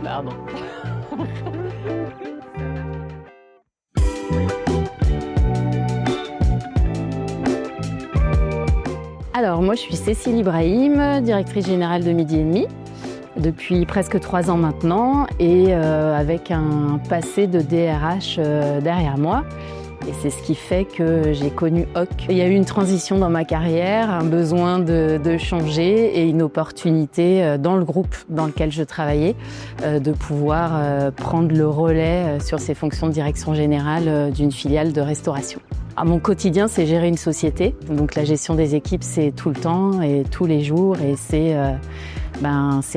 Pardon. Alors moi je suis Cécile Ibrahim, directrice générale de Midi et Demi depuis presque 3 ans maintenant et avec un passé de DRH derrière moi. Et c'est ce qui fait que j'ai connu HOC. Il y a eu une transition dans ma carrière, un besoin de changer et une opportunité dans le groupe dans lequel je travaillais de pouvoir prendre le relais sur ces fonctions de direction générale d'une filiale de restauration. Mon quotidien, c'est gérer une société. Donc la gestion des équipes, c'est tout le temps et tous les jours et c'est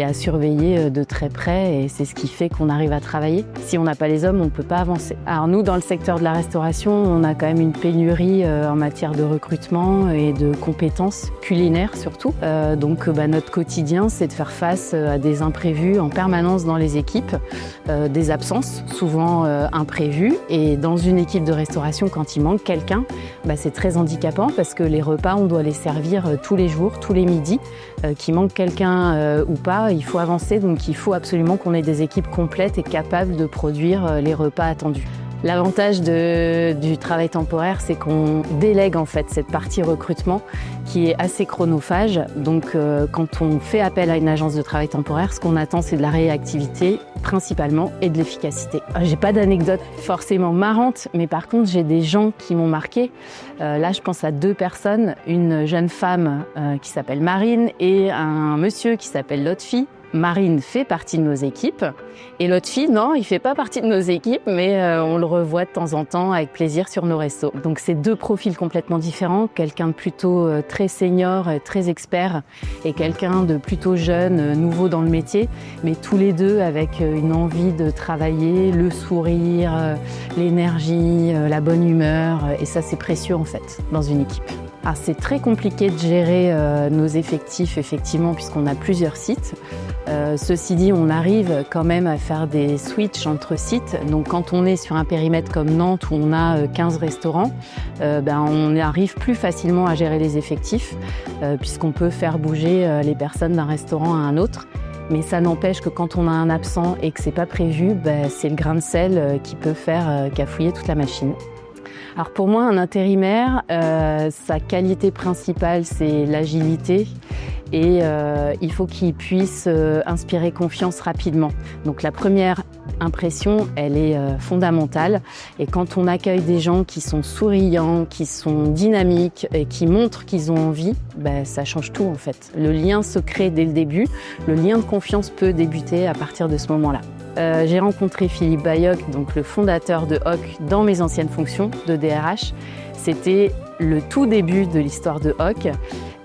à surveiller de très près et c'est ce qui fait qu'on arrive à travailler. Si on n'a pas les hommes, on ne peut pas avancer. Alors nous, dans le secteur de la restauration, on a quand même une pénurie en matière de recrutement et de compétences culinaires surtout. Donc notre quotidien, c'est de faire face à des imprévus en permanence dans les équipes, des absences souvent imprévues. Et dans une équipe de restauration, quand il manque quelqu'un, c'est très handicapant parce que les repas, on doit les servir tous les jours, tous les midis. Qu'il manque quelqu'un ou pas, il faut avancer, donc il faut absolument qu'on ait des équipes complètes et capables de produire les repas attendus. L'avantage du travail temporaire, c'est qu'on délègue en fait cette partie recrutement qui est assez chronophage. Donc quand on fait appel à une agence de travail temporaire, ce qu'on attend, c'est de la réactivité principalement et de l'efficacité. J'ai pas d'anecdote forcément marrante, mais par contre j'ai des gens qui m'ont marqué. Là je pense à 2 personnes, une jeune femme qui s'appelle Marine et un monsieur qui s'appelle Lotfi. Marine fait partie de nos équipes et l'autre fille, non, il fait pas partie de nos équipes, mais on le revoit de temps en temps avec plaisir sur nos restos. Donc c'est 2 profils complètement différents, quelqu'un de plutôt très senior, très expert et quelqu'un de plutôt jeune, nouveau dans le métier, mais tous les 2 avec une envie de travailler, le sourire, l'énergie, la bonne humeur et ça c'est précieux en fait dans une équipe. Alors, c'est très compliqué de gérer nos effectifs, effectivement, puisqu'on a plusieurs sites. Ceci dit, on arrive quand même à faire des switches entre sites. Donc, quand on est sur un périmètre comme Nantes, où on a 15 restaurants, on arrive plus facilement à gérer les effectifs, puisqu'on peut faire bouger les personnes d'un restaurant à un autre. Mais ça n'empêche que quand on a un absent et que c'est pas prévu, c'est le grain de sel qui peut faire cafouiller toute la machine. Alors pour moi, un intérimaire, sa qualité principale, c'est l'agilité et il faut qu'il puisse inspirer confiance rapidement. Donc la première impression, elle est fondamentale et quand on accueille des gens qui sont souriants, qui sont dynamiques et qui montrent qu'ils ont envie, ça change tout en fait. Le lien se crée dès le début, le lien de confiance peut débuter à partir de ce moment-là. J'ai rencontré Philippe Bayoc, donc le fondateur de HOC, dans mes anciennes fonctions de DRH. C'était le tout début de l'histoire de HOC.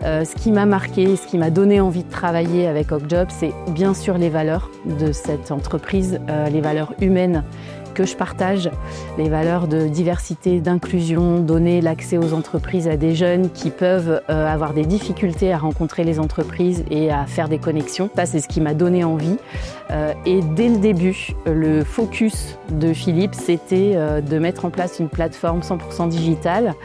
Ce qui m'a marqué, ce qui m'a donné envie de travailler avec HOC Job, c'est bien sûr les valeurs de cette entreprise, les valeurs humaines que je partage, les valeurs de diversité, d'inclusion, donner l'accès aux entreprises à des jeunes qui peuvent avoir des difficultés à rencontrer les entreprises et à faire des connexions. Ça, c'est ce qui m'a donné envie. Et dès le début, le focus de Philippe, c'était de mettre en place une plateforme 100% digitale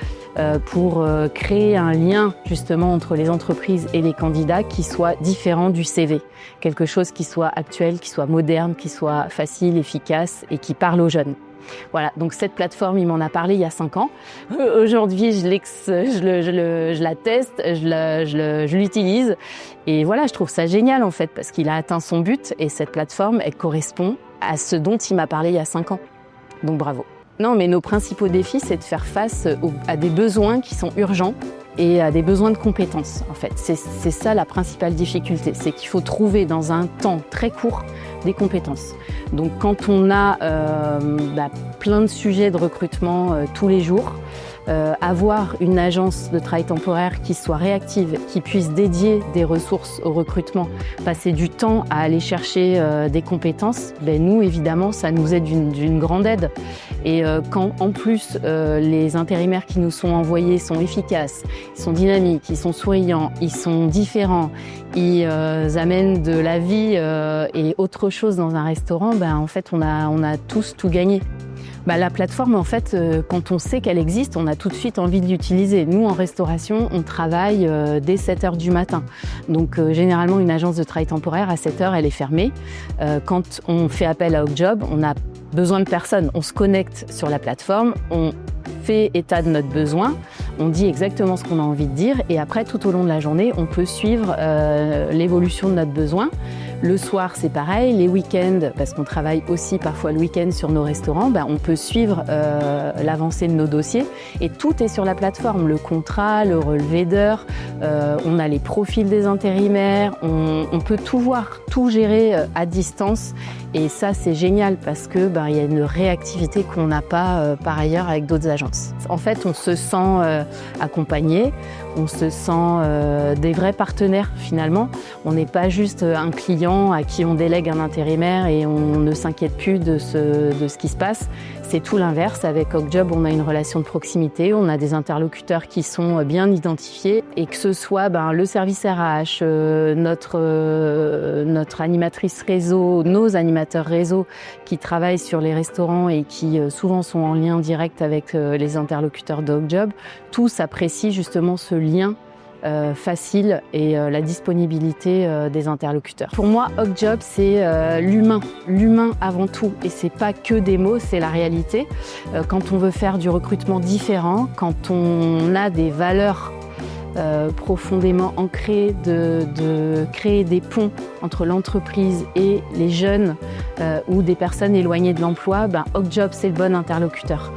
pour créer un lien justement entre les entreprises et les candidats qui soit différent du CV. Quelque chose qui soit actuel, qui soit moderne, qui soit facile, efficace et qui parle aux jeunes. Voilà, donc cette plateforme, il m'en a parlé il y a 5 ans. Aujourd'hui, je la teste, je l'utilise. Et voilà, je trouve ça génial en fait, parce qu'il a atteint son but et cette plateforme, elle correspond à ce dont il m'a parlé il y a 5 ans. Donc bravo. Non, mais nos principaux défis, c'est de faire face à des besoins qui sont urgents et à des besoins de compétences, en fait. C'est ça la principale difficulté, c'est qu'il faut trouver dans un temps très court des compétences. Donc quand on a plein de sujets de recrutement tous les jours, avoir une agence de travail temporaire qui soit réactive, qui puisse dédier des ressources au recrutement, passer du temps à aller chercher des compétences, nous évidemment ça nous est d'une grande aide. Et quand en plus les intérimaires qui nous sont envoyés sont efficaces, ils sont dynamiques, ils sont souriants, ils sont différents, ils amènent de la vie et autre chose dans un restaurant, en fait on a tous tout gagné. La plateforme, en fait, quand on sait qu'elle existe, on a tout de suite envie de l'utiliser. Nous, en restauration, on travaille dès 7 h du matin. Donc, généralement, une agence de travail temporaire, à 7 h, elle est fermée. Quand on fait appel à Hawkjob, on a besoin de personne. On se connecte sur la plateforme, on fait état de notre besoin, on dit exactement ce qu'on a envie de dire et après, tout au long de la journée, on peut suivre l'évolution de notre besoin. Le soir, c'est pareil. Les week-ends, parce qu'on travaille aussi parfois le week-end sur nos restaurants, on peut suivre l'avancée de nos dossiers et tout est sur la plateforme. Le contrat, le relevé d'heures, on a les profils des intérimaires, on peut tout voir, tout gérer à distance. Et ça, c'est génial parce que il y a une réactivité qu'on n'a pas par ailleurs avec d'autres agences. En fait, on se sent accompagné, on se sent des vrais partenaires finalement. On n'est pas juste un client à qui on délègue un intérimaire et on ne s'inquiète plus de ce qui se passe. C'est tout l'inverse. Avec Hawkjob, on a une relation de proximité, on a des interlocuteurs qui sont bien identifiés et que ce soit le service RH, notre animatrice réseau, nos animateurs réseau qui travaillent sur les restaurants et qui souvent sont en lien direct avec les interlocuteurs de Hawkjob, tous apprécient justement ce lien facile et la disponibilité des interlocuteurs. Pour moi, Hawkjob, c'est l'humain avant tout. Et c'est pas que des mots, c'est la réalité. Quand on veut faire du recrutement différent, quand on a des valeurs profondément ancrées de créer des ponts entre l'entreprise et les jeunes ou des personnes éloignées de l'emploi, Hawkjob, c'est le bon interlocuteur.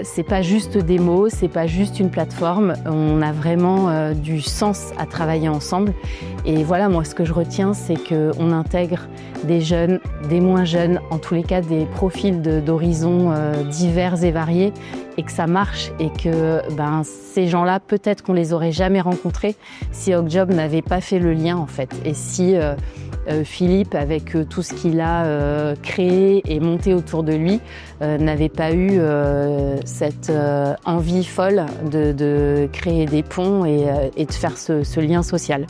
C'est pas juste des mots, c'est pas juste une plateforme, on a vraiment du sens à travailler ensemble. Et voilà, moi, ce que je retiens, c'est qu'on intègre des jeunes, des moins jeunes, en tous les cas des profils d'horizons divers et variés, et que ça marche et que ces gens-là, peut-être qu'on les aurait jamais rencontrés si Hawkjob n'avait pas fait le lien en fait. Et si Philippe, avec tout ce qu'il a créé et monté autour de lui, n'avait pas eu cette envie folle de créer des ponts et de faire ce lien social.